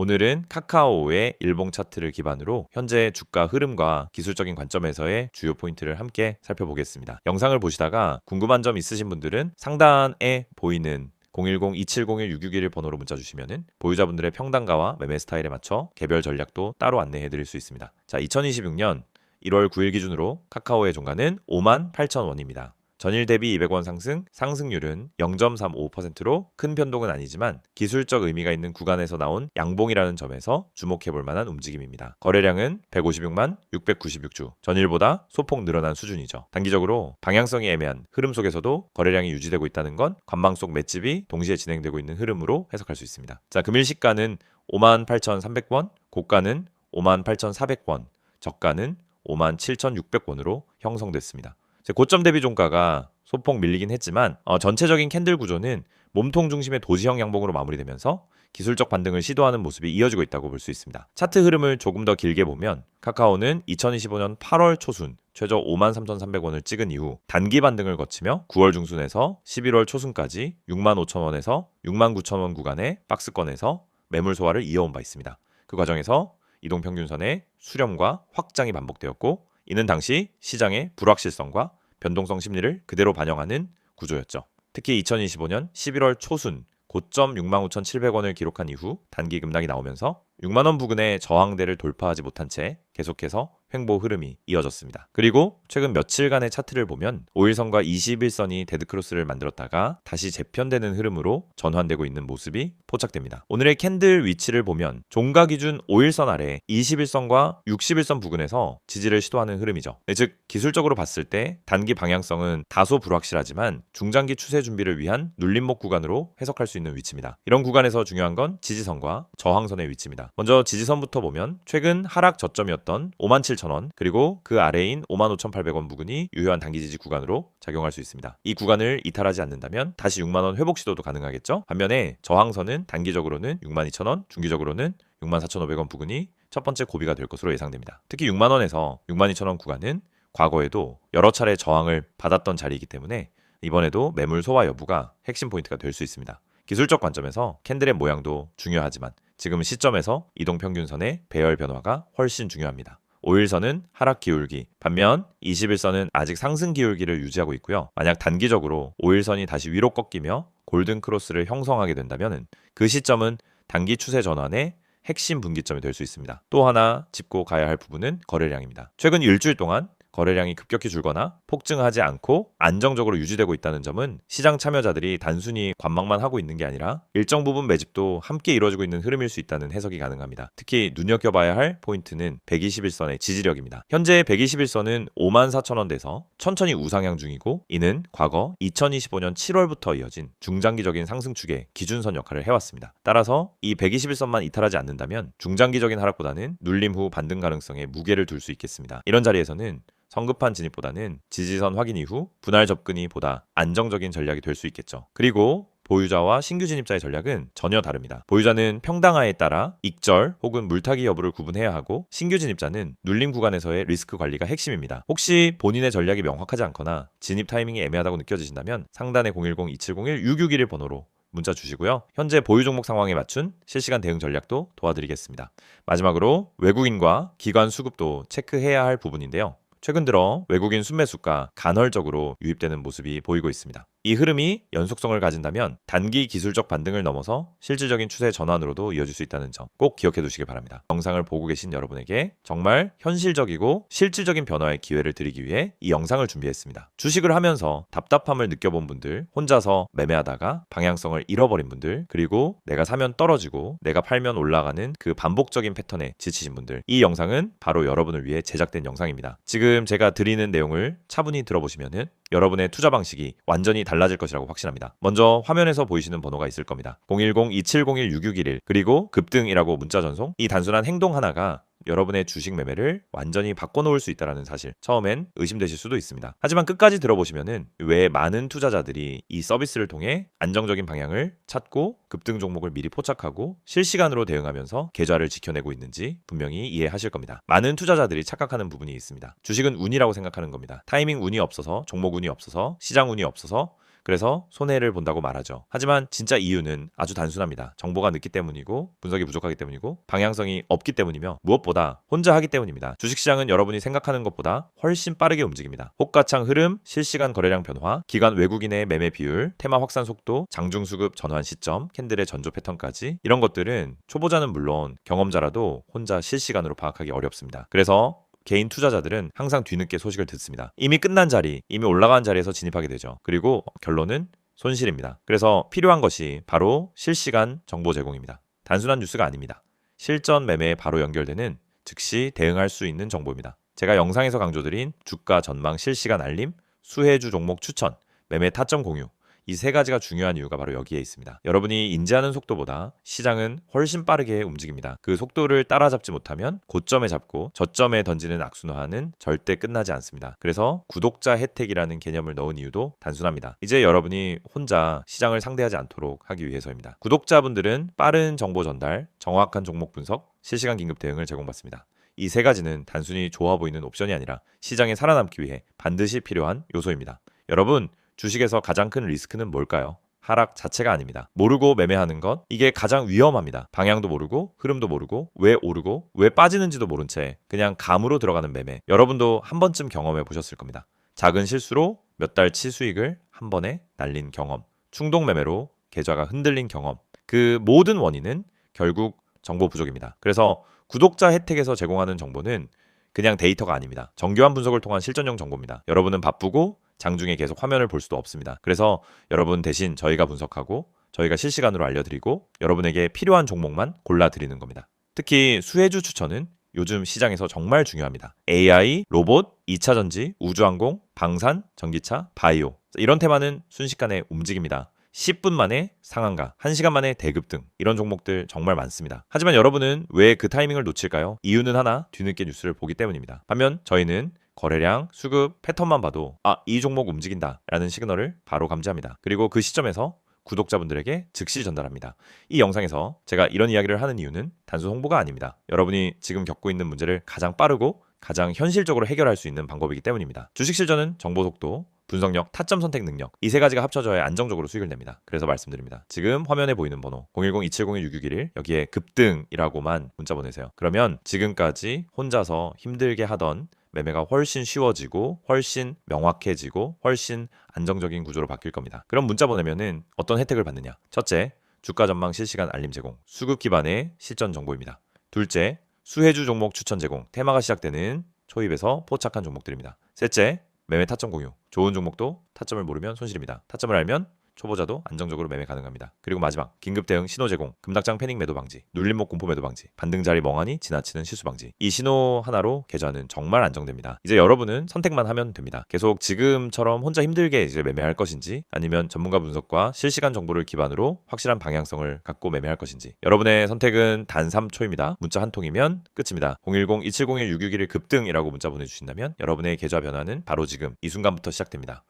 오늘은 카카오의 일봉 차트를 기반으로 현재 주가 흐름과 기술적인 관점에서의 주요 포인트를 함께 살펴보겠습니다. 영상을 보시다가 궁금한 점 있으신 분들은 상단에 보이는 010-2701-661 번호로 문자 주시면은 보유자분들의 평단가와 매매 스타일에 맞춰 개별 전략도 따로 안내해 드릴 수 있습니다. 자, 2026년 1월 9일 기준으로 카카오의 종가는 58,000원입니다. 전일 대비 200원 상승률은 0.35%로 큰 변동은 아니지만 기술적 의미가 있는 구간에서 나온 양봉이라는 점에서 주목해 볼 만한 움직임입니다. 거래량은 156만 696주, 전일보다 소폭 늘어난 수준이죠. 단기적으로 방향성이 애매한 흐름 속에서도 거래량이 유지되고 있다는 건 관망 속 맷집이 동시에 진행되고 있는 흐름으로 해석할 수 있습니다. 자, 금일 시가는 58,300원, 고가는 58,400원, 저가는 57,600원으로 형성됐습니다. 고점 대비 종가가 소폭 밀리긴 했지만 전체적인 캔들 구조는 몸통 중심의 도지형 양봉으로 마무리되면서 기술적 반등을 시도하는 모습이 이어지고 있다고 볼 수 있습니다. 차트 흐름을 조금 더 길게 보면 카카오는 2025년 8월 초순 최저 53,300원을 찍은 이후 단기 반등을 거치며 9월 중순에서 11월 초순까지 65,000원에서 69,000원 구간의 박스권에서 매물 소화를 이어온 바 있습니다. 그 과정에서 이동평균선의 수렴과 확장이 반복되었고, 이는 당시 시장의 불확실성과 변동성 심리를 그대로 반영하는 구조였죠. 특히 2025년 11월 초순 고점 65,700원을 기록한 이후 단기 급락이 나오면서 6만원 부근의 저항대를 돌파하지 못한 채 계속해서 횡보 흐름이 이어졌습니다. 그리고 최근 며칠간의 차트를 보면 5일선과 21선이 데드크로스를 만들었다가 다시 재편되는 흐름으로 전환되고 있는 모습이 포착됩니다. 오늘의 캔들 위치를 보면 종가 기준 5일선 아래 21선과 61선 부근에서 지지를 시도하는 흐름이죠. 즉 기술적으로 봤을 때 단기 방향성은 다소 불확실하지만 중장기 추세 준비를 위한 눌림목 구간으로 해석할 수 있는 위치입니다. 이런 구간에서 중요한 건 지지선과 저항선의 위치입니다. 먼저 지지선부터 보면 최근 하락 저점이었던 57,000원, 그리고 그 아래인 55,800원 부근이 유효한 단기 지지 구간으로 작용할 수 있습니다. 이 구간을 이탈하지 않는다면 다시 6만원 회복 시도도 가능하겠죠. 반면에 저항선은 단기적으로는 62,000원, 중기적으로는 64,500원 부근이 첫 번째 고비가 될 것으로 예상됩니다. 특히 6만원에서 62,000원 구간은 과거에도 여러 차례 저항을 받았던 자리이기 때문에 이번에도 매물 소화 여부가 핵심 포인트가 될 수 있습니다. 기술적 관점에서 캔들의 모양도 중요하지만 지금 시점에서 이동평균선의 배열 변화가 훨씬 중요합니다. 5일선은 하락 기울기, 반면 21선은 아직 상승 기울기를 유지하고 있고요. 만약 단기적으로 5일선이 다시 위로 꺾이며 골든 크로스를 형성하게 된다면 그 시점은 단기 추세 전환의 핵심 분기점이 될 수 있습니다. 또 하나 짚고 가야 할 부분은 거래량입니다. 최근 일주일 동안 거래량이 급격히 줄거나 폭증하지 않고 안정적으로 유지되고 있다는 점은 시장 참여자들이 단순히 관망만 하고 있는 게 아니라 일정 부분 매집도 함께 이루어지고 있는 흐름일 수 있다는 해석이 가능합니다. 특히 눈여겨봐야 할 포인트는 121선의 지지력입니다. 현재 121선은 54,000원대에서 천천히 우상향 중이고, 이는 과거 2025년 7월부터 이어진 중장기적인 상승축의 기준선 역할을 해왔습니다. 따라서 이 121선만 이탈하지 않는다면 중장기적인 하락보다는 눌림 후 반등 가능성에 무게를 둘 수 있겠습니다. 이런 자리에서는 성급한 진입보다는 지지선 확인 이후 분할 접근이 보다 안정적인 전략이 될 수 있겠죠. 그리고 보유자와 신규 진입자의 전략은 전혀 다릅니다. 보유자는 평당화에 따라 익절 혹은 물타기 여부를 구분해야 하고, 신규 진입자는 눌림 구간에서의 리스크 관리가 핵심입니다. 혹시 본인의 전략이 명확하지 않거나 진입 타이밍이 애매하다고 느껴지신다면 상단의 010-2701-661 번호로 문자 주시고요. 현재 보유 종목 상황에 맞춘 실시간 대응 전략도 도와드리겠습니다. 마지막으로 외국인과 기관 수급도 체크해야 할 부분인데요. 최근 들어 외국인 순매수가 간헐적으로 유입되는 모습이 보이고 있습니다. 이 흐름이 연속성을 가진다면 단기 기술적 반등을 넘어서 실질적인 추세 전환으로도 이어질 수 있다는 점 꼭 기억해 두시기 바랍니다. 영상을 보고 계신 여러분에게 정말 현실적이고 실질적인 변화의 기회를 드리기 위해 이 영상을 준비했습니다. 주식을 하면서 답답함을 느껴본 분들, 혼자서 매매하다가 방향성을 잃어버린 분들, 그리고 내가 사면 떨어지고 내가 팔면 올라가는 그 반복적인 패턴에 지치신 분들, 이 영상은 바로 여러분을 위해 제작된 영상입니다. 지금 제가 드리는 내용을 차분히 들어보시면은 여러분의 투자 방식이 완전히 달라질 것이라고 확신합니다. 먼저 화면에서 보이시는 번호가 있을 겁니다. 010-2701-6611 그리고 급등이라고 문자 전송. 이 단순한 행동 하나가 여러분의 주식 매매를 완전히 바꿔놓을 수 있다는 사실, 처음엔 의심되실 수도 있습니다. 하지만 끝까지 들어보시면은 왜 많은 투자자들이 이 서비스를 통해 안정적인 방향을 찾고 급등 종목을 미리 포착하고 실시간으로 대응하면서 계좌를 지켜내고 있는지 분명히 이해하실 겁니다. 많은 투자자들이 착각하는 부분이 있습니다. 주식은 운이라고 생각하는 겁니다. 타이밍 운이 없어서, 종목 운이 없어서, 시장 운이 없어서 그래서 손해를 본다고 말하죠. 하지만 진짜 이유는 아주 단순합니다. 정보가 늦기 때문이고 분석이 부족하기 때문이고 방향성이 없기 때문이며 무엇보다 혼자 하기 때문입니다. 주식시장은 여러분이 생각하는 것보다 훨씬 빠르게 움직입니다. 호가창 흐름, 실시간 거래량 변화, 기관 외국인의 매매 비율, 테마 확산 속도, 장중 수급 전환 시점, 캔들의 전조 패턴까지 이런 것들은 초보자는 물론 경험자라도 혼자 실시간으로 파악하기 어렵습니다. 그래서 개인 투자자들은 항상 뒤늦게 소식을 듣습니다. 이미 끝난 자리, 이미 올라간 자리에서 진입하게 되죠. 그리고 결론은 손실입니다. 그래서 필요한 것이 바로 실시간 정보 제공입니다. 단순한 뉴스가 아닙니다. 실전 매매에 바로 연결되는 즉시 대응할 수 있는 정보입니다. 제가 영상에서 강조드린 주가 전망 실시간 알림, 수혜주 종목 추천, 매매 타점 공유, 이 세 가지가 중요한 이유가 바로 여기에 있습니다. 여러분이 인지하는 속도보다 시장은 훨씬 빠르게 움직입니다. 그 속도를 따라잡지 못하면 고점에 잡고 저점에 던지는 악순환은 절대 끝나지 않습니다. 그래서 구독자 혜택이라는 개념을 넣은 이유도 단순합니다. 이제 여러분이 혼자 시장을 상대하지 않도록 하기 위해서입니다. 구독자분들은 빠른 정보 전달, 정확한 종목 분석, 실시간 긴급 대응을 제공받습니다. 이 세 가지는 단순히 좋아 보이는 옵션이 아니라 시장에 살아남기 위해 반드시 필요한 요소입니다. 여러분, 주식에서 가장 큰 리스크는 뭘까요? 하락 자체가 아닙니다. 모르고 매매하는 것, 이게 가장 위험합니다. 방향도 모르고 흐름도 모르고 왜 오르고 왜 빠지는지도 모른 채 그냥 감으로 들어가는 매매. 여러분도 한 번쯤 경험해 보셨을 겁니다. 작은 실수로 몇 달치 수익을 한 번에 날린 경험, 충동 매매로 계좌가 흔들린 경험. 그 모든 원인은 결국 정보 부족입니다. 그래서 구독자 혜택에서 제공하는 정보는 그냥 데이터가 아닙니다. 정교한 분석을 통한 실전용 정보입니다. 여러분은 바쁘고 장중에 계속 화면을 볼 수도 없습니다. 그래서 여러분 대신 저희가 분석하고 저희가 실시간으로 알려드리고 여러분에게 필요한 종목만 골라드리는 겁니다. 특히 수혜주 추천은 요즘 시장에서 정말 중요합니다. AI, 로봇, 2차 전지, 우주항공, 방산, 전기차, 바이오 이런 테마는 순식간에 움직입니다. 10분 만에 상한가, 1시간 만에 대급 등 이런 종목들 정말 많습니다. 하지만 여러분은 왜 그 타이밍을 놓칠까요? 이유는 하나, 뒤늦게 뉴스를 보기 때문입니다. 반면 저희는 거래량, 수급, 패턴만 봐도 이 종목 움직인다 라는 시그널을 바로 감지합니다. 그리고 그 시점에서 구독자분들에게 즉시 전달합니다. 이 영상에서 제가 이런 이야기를 하는 이유는 단순 홍보가 아닙니다. 여러분이 지금 겪고 있는 문제를 가장 빠르고 가장 현실적으로 해결할 수 있는 방법이기 때문입니다. 주식 실전은 정보 속도, 분석력, 타점 선택 능력 이 세 가지가 합쳐져야 안정적으로 수익을 냅니다. 그래서 말씀드립니다. 지금 화면에 보이는 번호 010-2701-661 여기에 급등이라고만 문자 보내세요. 그러면 지금까지 혼자서 힘들게 하던 매매가 훨씬 쉬워지고 훨씬 명확해지고 훨씬 안정적인 구조로 바뀔 겁니다. 그럼 문자 보내면은 어떤 혜택을 받느냐? 첫째, 주가 전망 실시간 알림 제공, 수급 기반의 실전 정보입니다. 둘째, 수혜주 종목 추천 제공, 테마가 시작되는 초입에서 포착한 종목들입니다. 셋째, 매매 타점 공유, 좋은 종목도 타점을 모르면 손실입니다. 타점을 알면 초보자도 안정적으로 매매 가능합니다. 그리고 마지막, 긴급 대응 신호 제공, 급락장 패닉 매도 방지, 눌림목 공포 매도 방지, 반등 자리 멍하니 지나치는 실수 방지. 이 신호 하나로 계좌는 정말 안정됩니다. 이제 여러분은 선택만 하면 됩니다. 계속 지금처럼 혼자 힘들게 이제 매매할 것인지 아니면 전문가 분석과 실시간 정보를 기반으로 확실한 방향성을 갖고 매매할 것인지 여러분의 선택은 단 3초입니다. 문자 한 통이면 끝입니다. 010-2701-661 급등이라고 문자 보내주신다면 여러분의 계좌 변화는 바로 지금 이 순간부터 시작됩니다.